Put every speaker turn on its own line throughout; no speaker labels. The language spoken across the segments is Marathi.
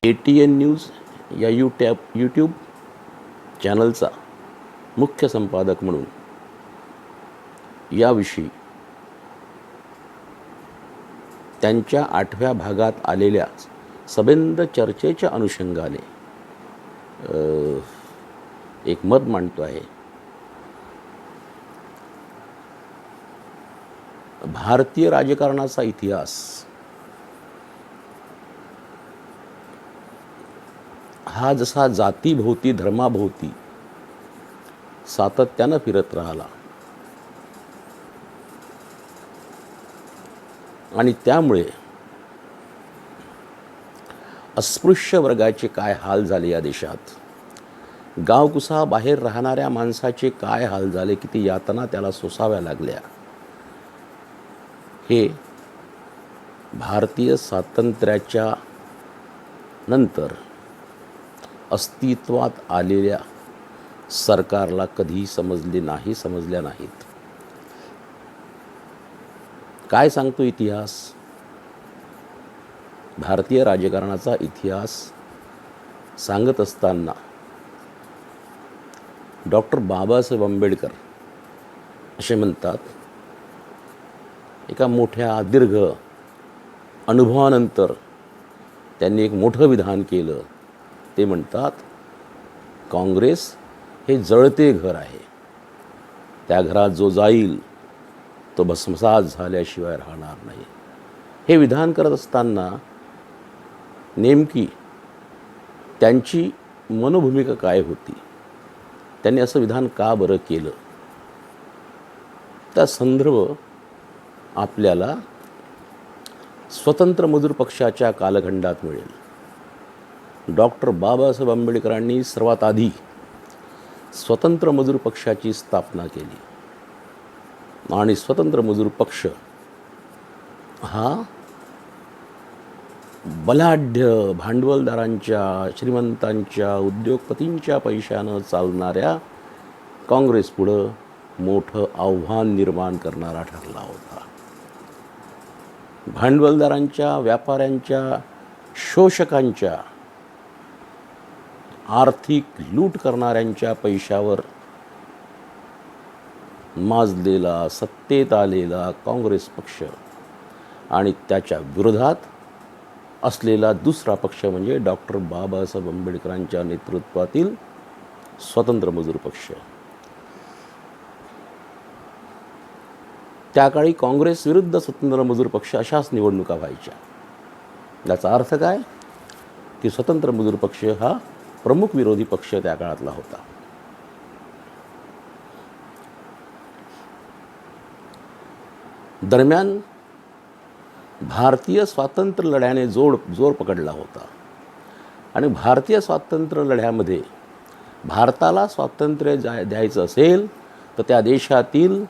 ATN न्यूज या यूट्यूब चॅनलचा मुख्य संपादक म्हणून याविषयी त्यांच्या 8व्या भागात आलेल्या सबंध चर्चेच्या अनुषंगाने एक मत मांडतो आहे. भारतीय राजकारणाचा इतिहास हा जसा जातीभोवती धर्माभोवती सातत्यानं फिरत राहिला आणि त्यामुळे अस्पृश्य वर्गाचे काय हाल झाले या देशात, गावकुसा बाहेर राहणाऱ्या माणसाचे काय हाल झाले, किती यातना त्याला सोसाव्या लागल्या, हे भारतीय स्वातंत्र्याच्या नंतर अस्तित्वात आलेल्या सरकारला कधी समजल्या नाहीत. काय सांगतो इतिहास? भारतीय राजकारणाचा इतिहास सांगत असताना डॉक्टर बाबासाहेब आंबेडकर असे म्हणतात, एका मोठ्या दीर्घ अनुभवानंतर त्यांनी एक मोठं विधान केलं. ते म्हणतात, काँग्रेस हे जळते घर आहे, त्या घरात जो जाईल तो भस्मसात झाल्याशिवाय राहणार नाही. हे विधान करत असताना नेमकी त्यांची मनोभूमिका काय होती, त्यांनी असं विधान का बरं केलं, त्या संदर्भ आपल्याला स्वतंत्र मजूर पक्षाच्या कालखंडात मिळेल. डॉक्टर बाबासाहेब आंबेडकरांनी सर्वात आधी स्वतंत्र मजूर पक्षाची स्थापना केली आणि स्वतंत्र मजूर पक्ष हा बलाढ्य भांडवलदारांच्या, श्रीमंतांच्या, उद्योगपतींच्या पैशानं चालणाऱ्या काँग्रेसपुढं मोठं आव्हान निर्माण करणारा ठरला होता. भांडवलदारांच्या, व्यापाऱ्यांच्या, शोषकांच्या, आर्थिक लूट करणाऱ्यांच्या पैशावर माजलेला, सत्तेत आलेला काँग्रेस पक्ष आणि त्याच्या विरोधात असलेला दुसरा पक्ष म्हणजे डॉक्टर बाबासाहेब आंबेडकरांच्या नेतृत्वातील स्वतंत्र मजूर पक्ष. त्या काळी काँग्रेस विरुद्ध स्वतंत्र मजूर पक्ष अशाच निवडणुका व्हायच्या. याचा अर्थ काय की स्वतंत्र मजूर पक्ष हा प्रमुख विरोधी पक्ष त्या काळातला होता. दरम्यान भारतीय स्वातंत्र्य लढ्याने जोर पकडला होता आणि भारतीय स्वातंत्र्य लढ्यामध्ये भारताला स्वातंत्र्य द्यायचं असेल तर त्या देशातील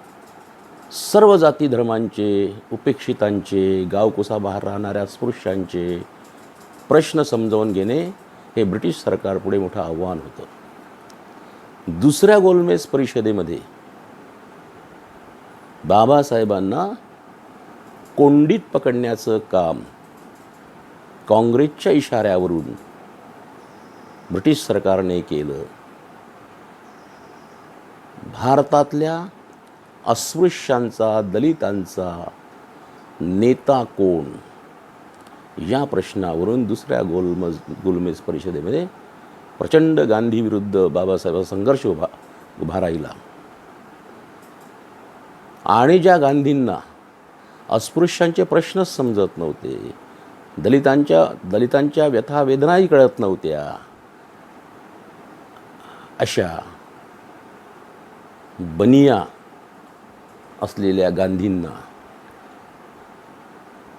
सर्व जाती धर्मांचे, उपेक्षितांचे, गावकुसा बाहेर राहणाऱ्या स्पृश्यांचे प्रश्न समजावून घेणे हे ब्रिटिश सरकारपुढे मोठं आव्हान होतं. दुसऱ्या गोलमेज परिषदेमध्ये बाबासाहेबांना कोंडीत पकडण्याचं काम काँग्रेसच्या इशाऱ्यावरून ब्रिटिश सरकारने केलं. भारतातल्या अस्पृश्यांचा, दलितांचा नेता कोण या प्रश्नावरून दुसऱ्या गोलमेज परिषदेमध्ये प्रचंड गांधी विरुद्ध बाबासाहेबांचा संघर्ष उभा राहिला आणि ज्या गांधींना अस्पृश्यांचे प्रश्नच समजत नव्हते, दलितांच्या व्यथा वेदनाही कळत नव्हत्या, अशा बनिया असलेल्या गांधींना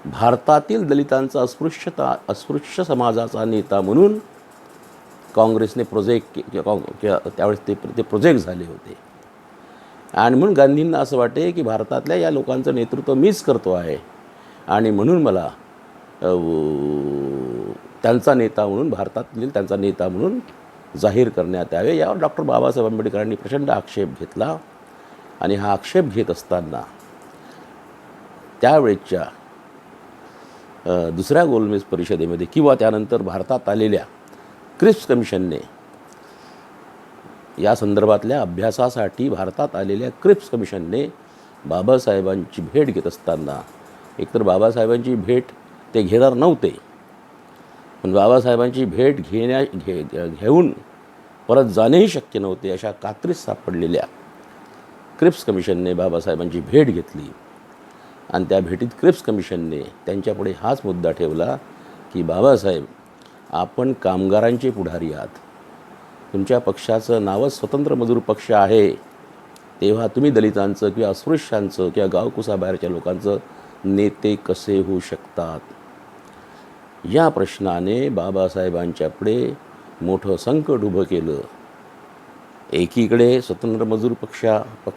भारतातील दलितांचा अस्पृश्य समाजाचा नेता म्हणून काँग्रेसने त्यावेळेस ते प्रोजेक्ट झाले होते. आणि म्हणून गांधींना असं वाटे की भारतातल्या या लोकांचं नेतृत्व मीच करतो आहे आणि म्हणून मला त्यांचा नेता म्हणून, भारतातील त्यांचा नेता म्हणून जाहीर करण्यात यावे. यावर डॉक्टर बाबासाहेब आंबेडकरांनी प्रचंड आक्षेप घेतला आणि हा आक्षेप घेत असताना त्यावेळेच्या दुसऱ्या गोलमेज परिषदेमध्ये किंवा त्यानंतर भारतात आलेल्या क्रिप्स कमिशनने, या संदर्भातल्या अभ्यासासाठी भारतात आलेल्या क्रिप्स कमिशनने बाबासाहेबांची भेट घेत असताना, एकतर बाबासाहेबांची भेट ते घेणार नव्हते, पण बाबासाहेबांची भेट घेऊन परत जाणेही शक्य नव्हते अशा कात्रीस सापडलेल्या क्रिप्स कमिशनने बाबासाहेबांची भेट घेतली. आणि त्या भेटीत क्रिप्स कमिशनने त्यांच्यापुढे हाच मुद्दा ठेवला की बाबासाहेब, आपण कामगारांचे पुढारी आहात, तुमच्या पक्षाचं नावच स्वतंत्र मजूर पक्ष आहे, तेव्हा तुम्ही दलितांचं किंवा अस्पृश्यांचं किंवा गावकुसाबाहेरच्या लोकांचं नेते कसे होऊ शकतात? या प्रश्नाने बाबासाहेबांच्या पुढे मोठं संकट उभं केलं. एकीकडे स्वतंत्र मजूर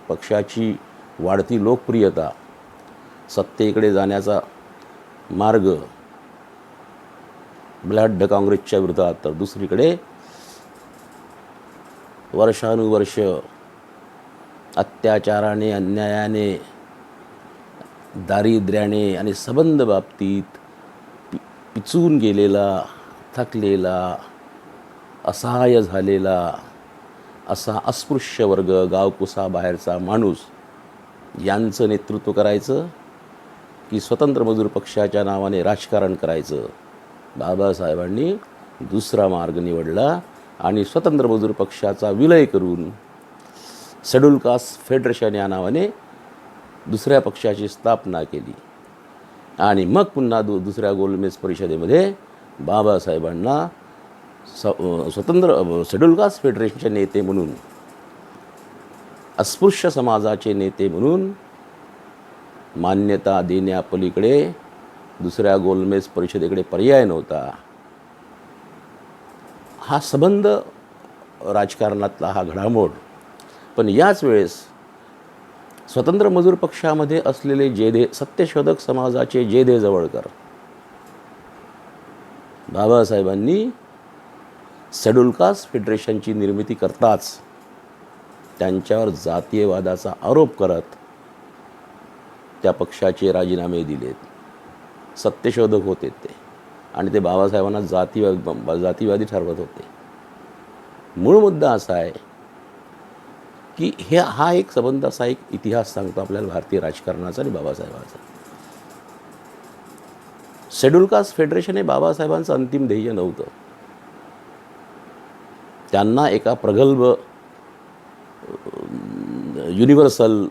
पक्षाची वाढती लोकप्रियता, सत्तेकडे जाण्याचा मार्ग बलाढ्य काँग्रेसच्या विरोधात, तर दुसरीकडे वर्षानुवर्ष अत्याचाराने, अन्यायाने, दारिद्र्याने आणि संबंध बाबतीत पिचून गेलेला, थकलेला, असहाय्य झालेला असा अस्पृश्य वर्ग, गावकुसाबाहेरचा माणूस यांचं नेतृत्व करायचं की स्वतंत्र मजूर पक्षाच्या नावाने राजकारण करायचं? बाबासाहेबांनी दुसरा मार्ग निवडला आणि स्वतंत्र मजूर पक्षाचा विलय करून शेड्यूल कास्ट फेडरेशन या नावाने दुसऱ्या पक्षाची स्थापना केली. आणि मग पुन्हा दुसऱ्या गोलमेज परिषदेमध्ये बाबासाहेबांना स्वतंत्र शेड्यूल कास्ट फेडरेशनचे नेते म्हणून, अस्पृश्य समाजाचे नेते म्हणून मान्यता देण्यापलीकडे दुसऱ्या गोलमेज परिषदेकडे पर्याय नव्हता. हा संबंध राजकारणातला हा घडामोड. पण याच वेळेस स्वतंत्र मजूर पक्षामध्ये असलेले जेधे, सत्यशोधक समाजाचे जेधे जवळकर, बाबासाहेबांनी शेड्यूल कास्ट फेडरेशनची निर्मिती करताच त्यांच्यावर जातीयवादाचा आरोप करत त्या पक्षाचे राजीनामे दिलेत. सत्यशोधक होते ते आणि ते बाबासाहेबांना जातीवादी ठरवत होते. मूळ मुद्दा असा आहे की हा एक संबंध, असा एक इतिहास सांगतो आपल्याला भारतीय राजकारणाचा आणि बाबासाहेबांचा. शेड्यूल कास्ट फेडरेशन हे बाबासाहेबांचं अंतिम ध्येय नव्हतं. त्यांना एका प्रगल्भ युनिव्हर्सल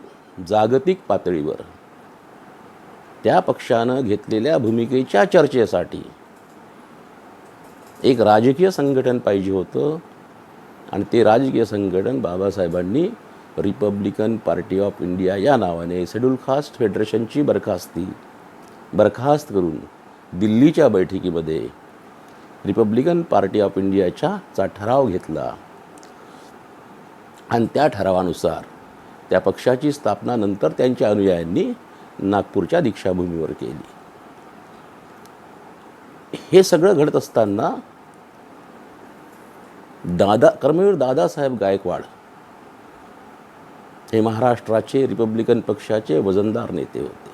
जागतिक पातळीवर त्या पक्षानं घेतलेल्या भूमिकेच्या चर्चेसाठी एक राजकीय संघटन पाहिजे होतं. आणि ते राजकीय संघटन बाबासाहेबांनी रिपब्लिकन पार्टी ऑफ इंडिया या नावाने शेड्यूल कास्ट फेडरेशनची बरखास्त करून दिल्लीच्या बैठकीमध्ये रिपब्लिकन पार्टी ऑफ इंडियाचा ठराव घेतला. आणि त्या ठरावानुसार त्या पक्षाची स्थापना नंतर त्यांच्या अनुयायांनी नागपूरच्या दीक्षाभूमीवर केली. हे सगळं घडत असताना कर्मवीर दादासाहेब गायकवाड हे महाराष्ट्राचे रिपब्लिकन पक्षाचे वजनदार नेते होते.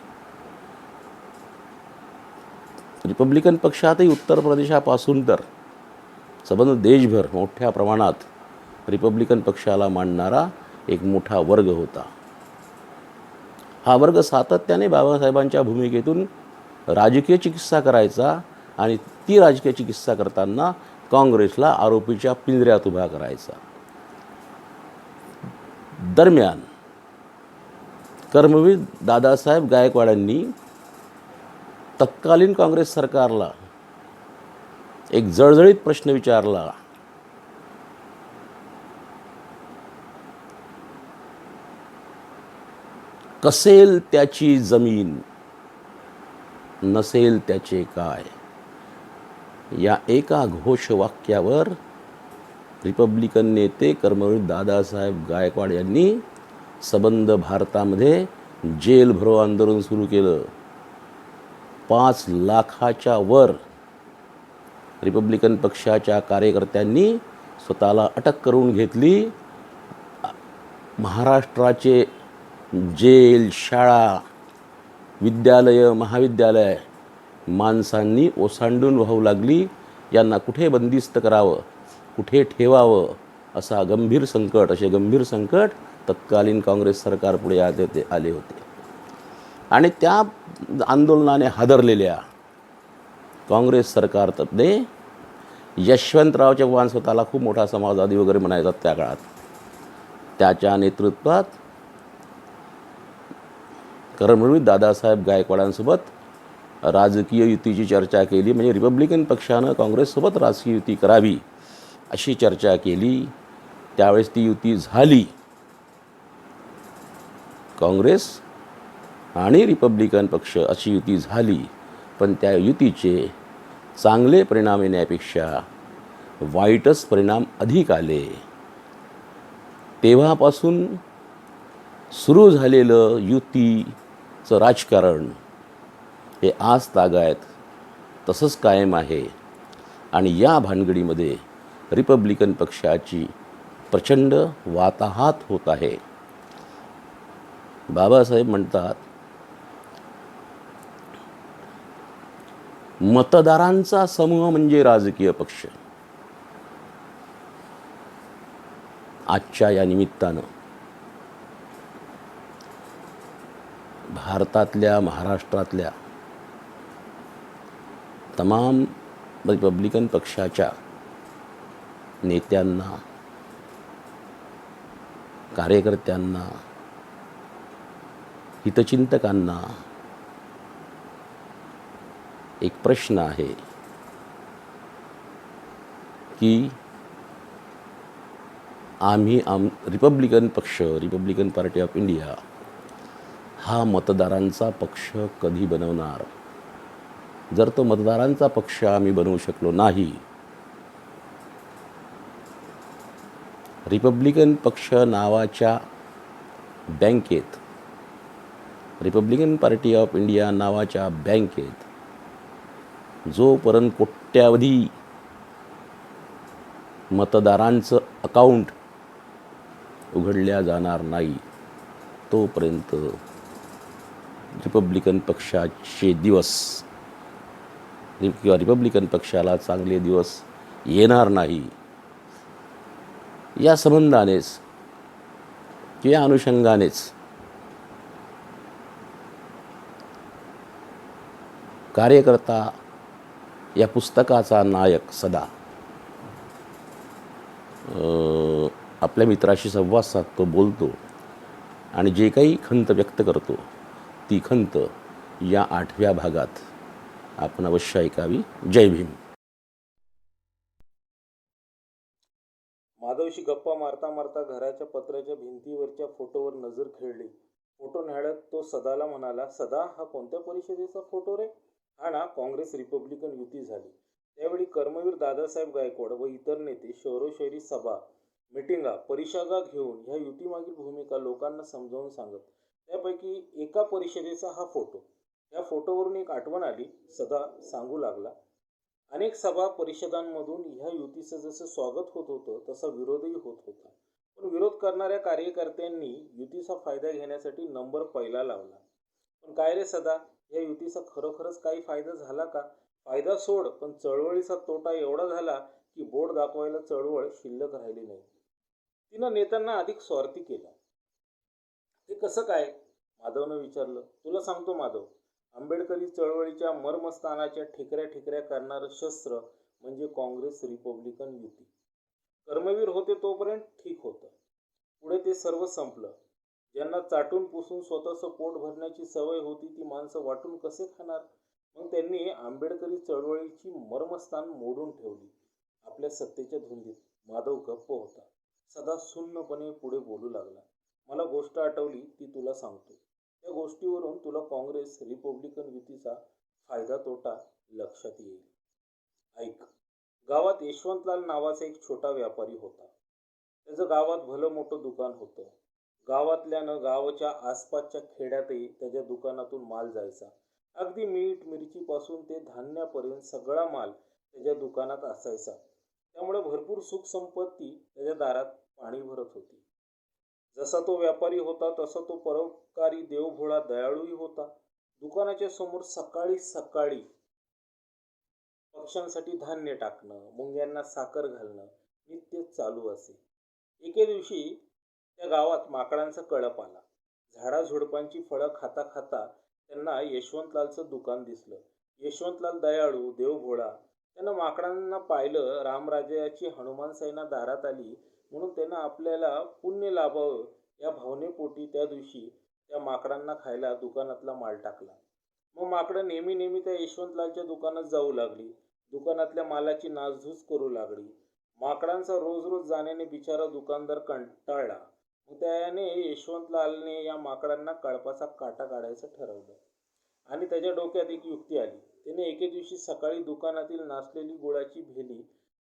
रिपब्लिकन पक्षातही उत्तर प्रदेशापासून तर संबंध देशभर मोठ्या प्रमाणात रिपब्लिकन पक्षाला मानणारा एक मोठा वर्ग होता. हा वर्ग सातत्याने बाबासाहेबांच्या भूमिकेतून राजकीय चिकित्सा करायचा आणि ती राजकीय चिकित्सा करताना काँग्रेसला आरोपीच्या पिंजऱ्यात उभा करायचा. दरम्यान कर्मवीर दादासाहेब गायकवाडांनी तत्कालीन काँग्रेस सरकारला एक जळजळीत प्रश्न विचारला. कसेल त्याची जमीन, नसेल त्याचे काय, या एका घोषवाक्यावर रिपब्लिकन नेते कर्मवीर दादासाहेब गायकवाड यांनी संबंध भारतामध्ये जेल भरो आंदोलन सुरू केलं. 5 लाखाच्या वर रिपब्लिकन पक्षाच्या कार्यकर्त्यांनी स्वतःला अटक करून घेतली. महाराष्ट्राचे जेल, शाळा, विद्यालय, महाविद्यालय माणसांनी ओसांडून वाहू लागली. यांना कुठे बंदिस्त करावं, कुठे ठेवावं असा गंभीर संकट, असे गंभीर संकट तत्कालीन काँग्रेस सरकारपुढे आले होते. आणि त्या आंदोलनाने हादरलेल्या काँग्रेस सरकारने यशवंतराव चव्हाण, स्वतःला खूप मोठा समाजवादी वगैरे म्हणायचा त्या काळात, त्याच्या नेतृत्वात कर्मवीर दादासाहेब गायकवाडांसोबत राजकीय युतीची चर्चा केली. म्हणजे रिपब्लिकन पक्षानं काँग्रेससोबत राजकीय युती करावी अशी चर्चा केली. त्यावेळेस ती युती झाली. काँग्रेस आणि रिपब्लिकन पक्ष अशी युती झाली. पण त्या युतीचे चांगले परिणाम येण्यापेक्षा वाईटच परिणाम अधिक आले. तेव्हापासून सुरू झालेलं युतीचं राजकारण हे आज तागायत तसंच कायम आहे. आणि या भानगडीमध्ये रिपब्लिकन पक्षाची प्रचंड वाताहात होत आहे. बाबासाहेब म्हणतात, मतदारांचा समूह म्हणजे राजकीय पक्ष. आजच्या या निमित्तानं भारतातल्या, महाराष्ट्रातल्या तमाम रिपब्लिकन पक्षाच्या नेत्यांना, कार्यकर्त्यांना, हितचिंतकांना एक प्रश्न आहे की आम्ही रिपब्लिकन पक्ष, रिपब्लिकन पार्टी ऑफ इंडिया हा मतदारांचा पक्ष कधी बनवणार? जर तो मतदारांचा पक्ष आम्ही बनवू शकलो नाही, रिपब्लिकन पक्ष नावाच्या बँकेत, रिपब्लिकन पार्टी ऑफ इंडिया नावाच्या बँकेत जोपर्यंत कोट्यावधी मतदारांचं अकाउंट उघडल्या जाणार नाही, तोपर्यंत रिपब्लिकन पक्षाचे दिवस किंवा रिपब्लिकन पक्षाला चांगले दिवस येणार नाही. या संबंधानेच या अनुषंगानेच कार्यकर्ता या पुस्तकाचा नायक सदा आपल्या मित्राशी संवाद साधतो, बोलतो आणि जे काही खंत व्यक्त करतो, ती खंत या 8व्या भागात आपण अवश्य ऐकावी. जय भीम.
माधवशी गप्पा मारता मारता घराच्या पत्र्याच्या भिंतीवरच्या फोटोवर नजर खेळली. फोटो न्याहाळत तो सदाला म्हणाला, सदा, हा कोणत्या परिषदेचा फोटो रे? हा ना, काँग्रेस रिपब्लिकन युती झाली त्यावेळी कर्मवीर दादासाहेब गायकवाड व इतर नेते शहरोशहरी सभा, मिटिंगा, परिषदा घेऊन ह्या युतीमागील भूमिका लोकांना समजावून सांगत. त्यापैकी एका परिषदेचा हा फोटो. या फोटोवरून एक आठवण आली. सदा सांगू लागला, अनेक सभा परिषदांमधून ह्या युतीचं जसं स्वागत होत होतं तसा विरोधही होत होता. पण विरोध करणाऱ्या कार्यकर्त्यांनी युतीचा फायदा घेण्यासाठी नंबर पहिला लावला. पण काय रे सदा, या युतीचा खरोखरच काही फायदा झाला का? फायदा सोड, पण चळवळीचा तोटा एवढा झाला की बोट दाखवायला चळवळ शिल्लक राहिली नाही. तिनं नेत्यांना अधिक स्वार्थी केला. ते कसं काय? माधवनं विचारलं. तुला सांगतो माधव, आंबेडकरी चळवळीच्या मर्मस्थानाच्या ठिकऱ्या ठिकऱ्या करणारं शस्त्र म्हणजे काँग्रेस रिपब्लिकन युती. कर्मवीर होते तोपर्यंत ठीक होतं. पुढे ते सर्व संपलं. ज्यांना चाटून पुसून स्वतःचं पोट भरण्याची सवय होती ती माणसं वाटून कसे खाणार? मग त्यांनी आंबेडकरी चळवळीची मर्मस्थान मोडून ठेवली आपल्या सत्तेच्या धुंदीत. माधव गप्प होता. सदा सुन्नपणे पुढे बोलू लागला. मला गोष्ट आठवली, ती तुला सांगतो. त्या गोष्टीवरून तुला काँग्रेस रिपब्लिकन युतीचा फायदा तोटा लक्षात येईल. ऐक. गावात यशवंतलाल नावाचा एक छोटा व्यापारी होता. त्याचं गावात भलं मोठं दुकान होतं. गावातल्यानं गावाच्या आसपासच्या खेड्यातही त्याच्या दुकानातून माल जायचा. अगदी मीठ मिरचीपासून ते धान्यापर्यंत सगळा माल त्याच्या दुकानात असायचा. त्यामुळे भरपूर सुख संपत्ती त्याच्या दारात पाणी भरत होती. जसा तो व्यापारी होता तसा तो परोपकारी देवभोळा दयाळूही होता. दुकानाच्या समोर सकाळी सकाळी पक्ष्यांसाठी धान्य टाकणं, मुंग्यांना साखर घालणं नित्यच चालू असे. एके दिवशी त्या गावात माकडांचा कळप आला. झाडाझुडपांची फळं खाता खाता त्यांना यशवंतलालचं दुकान दिसलं. यशवंतलाल दयाळू, देवभोळा. त्यानं माकडांना पाहिलं. रामराज्याची हनुमान सेना दारात आली म्हणून त्यानं आपल्याला पुण्य लाभावं या भावनेपोटी त्या दिवशी त्या माकडांना खायला दुकानातला माल टाकला. मग माकडं नेहमी नेहमी त्या यशवंतलालच्या दुकानात जाऊ लागली. दुकानातल्या मालाची नासधूस करू लागली. माकडांचा रोज रोज जाण्याने बिचारा दुकानदार कंटाळला. मग त्याने यशवंतलालने या माकडांना कळपाचा काटा काढायचं ठरवलं आणि त्याच्या डोक्यात एक युक्ती आली. त्याने एके दिवशी सकाळी दुकानातील नासलेली गुळाची भेली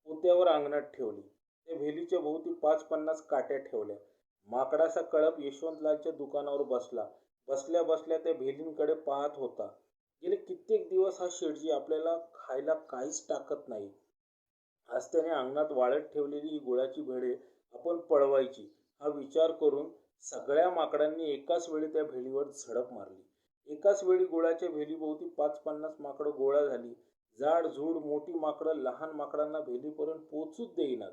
पोत्यावर अंगणात ठेवली. त्या भेलीच्या भोवती 5-50 काट्या ठेवल्या. माकडाचा कळप यशवंतलालच्या दुकानावर बसला. बसल्या बसल्या त्या भेलींकडे पाहत होता. गेले कित्येक दिवस हा शेठजी आपल्याला खायला काहीच टाकत नाही. आज त्याने अंगणात वाळत ठेवलेली ही गुळाची भेळे आपण पळवायची हा विचार करून सगळ्या माकडांनी एकाच वेळी त्या भेलीवर झडप मारली. एकाच वेळी गुळाच्या भेलीभोवती 5-50 माकडं गोळा झाली. जाडजूड मोठी माकडं लहान माकडांना भेलीपर्यंत पोचूच देईनात.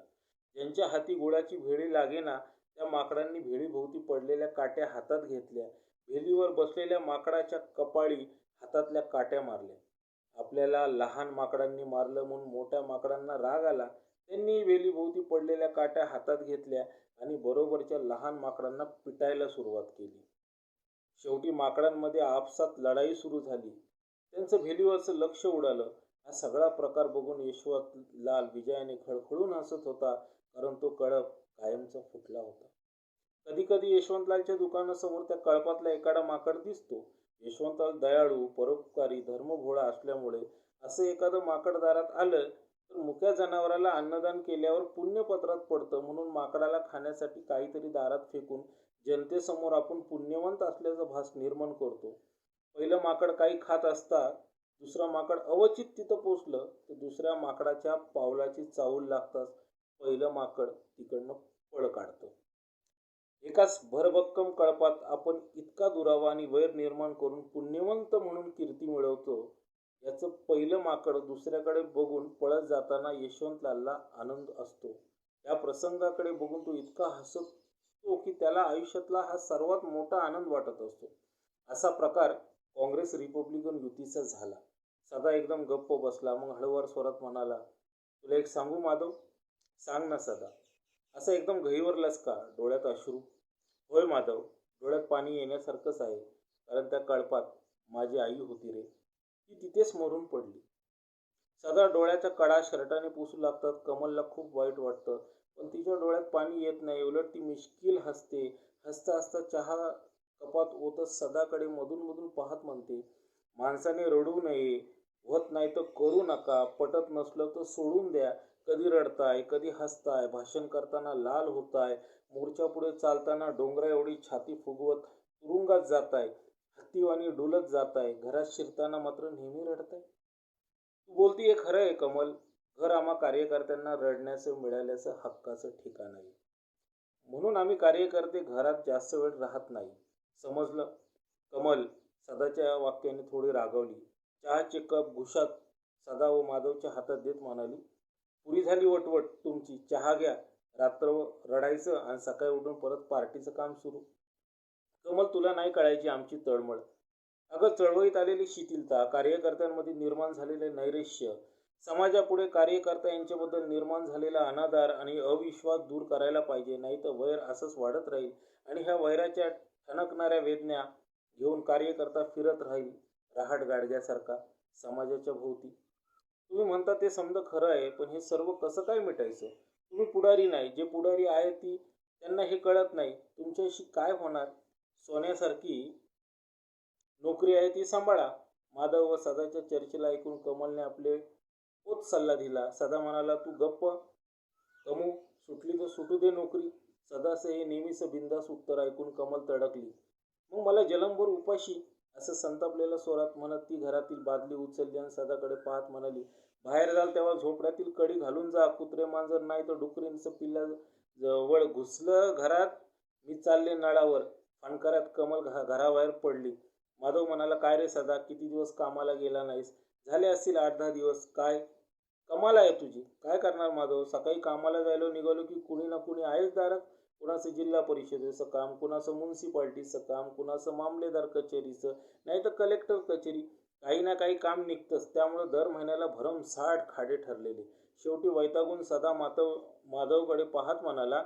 ज्यांच्या हाती गुळाची भेळी लागेना त्या माकडांनी भेळीभोवती पडलेल्या काट्या हातात घेतल्या. भेलीवर बसलेल्या माकडाच्या कपाळी हातातल्या काट्या मारल्या. आपल्याला लहान माकडांनी मारलं म्हणून मोठ्या माकडांना राग आला. त्यांनी वेलीभोवती पडलेल्या काट्या हातात घेतल्या आणि बरोबरच्या लहान माकडांना पिटायला सुरुवात केली. शेवटी माकडांमध्ये आपसात लढाई सुरू झाली. त्यांचं भेलीवरचं लक्ष उडालं. हा सगळा प्रकार बघून यशवंतलाल विजयाने खळखळून हसत होता, कारण तो कळप कायमचा फुटला होता. कधी कधी यशवंतलालच्या दुकानासमोर त्या कळपातला एखादा माकड दिसतो. यशवंतलाल दयाळू, परोपकारी, धर्मभोळा असल्यामुळे असं एखादं माकड दारात आलं तर मुक्या जनावराला अन्नदान केल्यावर पुण्यपत्रात पडतं म्हणून माकडाला खाण्यासाठी काहीतरी दारात फेकून जनतेसमोर आपण पुण्यवंत असल्याचा भास निर्माण करतो. पहिलं माकड काही खात असता दुसरं माकड अवचित तिथं पोचलं तर दुसऱ्या माकडाच्या पावलाची चाहूल लागताच पहिलं माकड तिकडनं पळ काढतं. एकाच भरभक्कम कळपात आपण इतका दुरावा आणि वैर निर्माण करून पुण्यवंत म्हणून कीर्ती मिळवतो. याचं पहिलं माकड दुसऱ्याकडे बघून पळत जाताना यशवंतलालला आनंद असतो. या प्रसंगाकडे बघून तो इतका हसतो की त्याला आयुष्यातला हा सर्वात मोठा आनंद वाटत असतो. असा प्रकार काँग्रेस रिपब्लिकन युतीचा झाला. सदा एकदम गप्प बसला. मग हळूवार स्वरात म्हणाला, तुला एक सांगू माधव? सांग ना सदा. असं एकदम गहिवरलास का? डोळ्यात अश्रू. होय माधव, डोळ्यात पाणी येण्यासारखंच आहे, कारण त्या कळपात माझी आई होती रे. ती तिथेच मरून पडली. सदा डोळ्याच्या कडा शर्टाने पुसू लागतात. कमलला खूप वाईट वाटतं, पण तिच्या डोळ्यात पाणी येत नाही. उलट ती मिश्किल हसते. हसता हसता चहा कपात ओतत सदाकडे मधून मधून पाहत म्हणते, माणसाने रडू नये. होत नाही तर करू नका. पटत नसलं तर सोडून द्या. कधी रडताय, कधी हसताय. भाषण करताना लाल होताय. मोर्चा पुढे चालताना डोंगरा एवढी छाती फुगवत तुरुंगात जाताय. हत्तीवाणी डुलत जाताय. घरात शिरताना मात्र नेहमी रडताय. तू बोलती हे खरं आहे कमल. घर आम्हा कार्यकर्त्यांना रडण्याचं मिळाल्याचं हक्काचं ठिकाण आहे. म्हणून आम्ही कार्यकर्ते घरात जास्त वेळ राहत नाही. समजलं? कमल सदाच्या वाक्याने थोडी रागावली. चहाचे कप घुशात सदा व माधवच्या हातात देत म्हणाली, पुरी झाली वटवट तुमची. चहा घ्या. रात्र रडायचं आणि सकाळी उठून परत पार्टीचं काम सुरू. कमल, तुला नाही कळायची आमची तळमळ. अगं, चळवळीत आलेली शिथिलता, कार्यकर्त्यांमध्ये निर्माण झालेले नैराश्य, समाजापुढे कार्यकर्ता यांच्याबद्दल निर्माण झालेला अनादर आणि अविश्वास दूर करायला पाहिजे. नाही तर वैर असंच वाढत राहील आणि ह्या वैराच्या ठणकणाऱ्या वेदना घेऊन कार्यकर्ता फिरत राहील रहाट गाडग्यासारखा समाजाच्या भोवती. तुम्ही म्हणता ते समजा खरं आहे, पण हे सर्व कसं काय मिटायचं? तुम्ही पुढारी नाही. जे पुढारी आहे ती त्यांना हे कळत नाही. तुमच्याशी काय होणार? सोन्यासारखी नोकरी आहे ती सांभाळा. माधव व सदाच्या चर्चेला ऐकून कमलने आपले पोत सल्ला दिला. सदा म्हणाला, तू गप्प कमू. सुटली तर सुटू दे नोकरी. सदाचं हे नेहमीच बिंदास उत्तर ऐकून कमल तडकली. मग मला जलमभर उपाशी, असं संतापलेल्या स्वरात म्हणत ती घरातील बादली उचलली आणि सदाकडे पाहत म्हणाली, बाहेर जाल तेव्हा झोपड्यातील कडी घालून जा. कुत्रे मांजर नाही तर डुकरींचं पिल्ला जवळ घुसलं घरात, मी चालले नळावर. फणकारात कमल घराबाहेर पडली. माधव म्हणाला, काय रे सदा, किती दिवस कामाला गेला नाहीस? झाले असतील 8-10 दिवस. काय कमाल आहे तुझी. काय करणार माधव? सकाळी कामाला जायला निघालो की कुणी ना कुणी आहेच दारात. कुणाचं जिल्हा परिषदेचं काम, कुणाचं म्युन्सिपाल्टीचं काम, कुणाचं मामलेदार कचेरीचं, नाही तर कलेक्टर कचेरी. काही ना काही काम निघतंच. त्यामुळं दर महिन्याला भरमसाठ खाडे ठरलेले. शेवटी वैतागून सदा माधवकडे पाहत म्हणाला,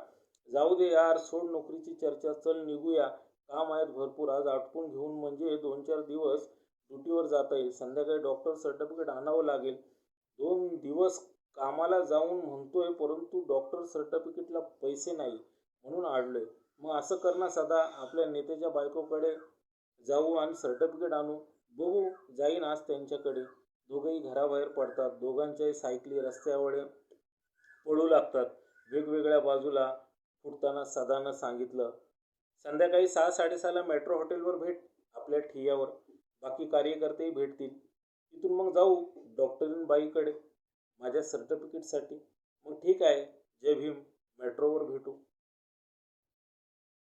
जाऊ दे यार, सोड नोकरीची चर्चा, चल निघूया. काम आहेत भरपूर. आज आटपून घेऊन म्हणजे 2-4 दिवस ड्युटीवर जाता येईल. संध्याकाळी डॉक्टर सर्टिफिकेट आणावं लागेल. 2 दिवस कामाला जाऊन म्हणतोय, परंतु डॉक्टर सर्टिफिकेटला पैसे नाही म्हणून अडलोय. मग असं कर ना सदा, आपल्या नेत्याच्या बायकोकडे जाऊ आणि सर्टिफिकेट आणू. बघू, जाईन आज त्यांच्याकडे. दोघंही घराबाहेर पडतात. दोघांच्याही सायकली रस्त्यावर पडू लागतात. वेगवेगळ्या बाजूला फुटताना सदानं सांगितलं, संध्याकाळी 6-6:30ला मेट्रो हॉटेलवर भेट आपल्या ठिय्यावर. बाकी कार्यकर्तेही भेटतील. तिथून मग जाऊ डॉक्टरीन बाईकडे माझ्या सर्टिफिकेटसाठी. मग ठीक आहे, जय भीम. मेट्रोवर भेटू.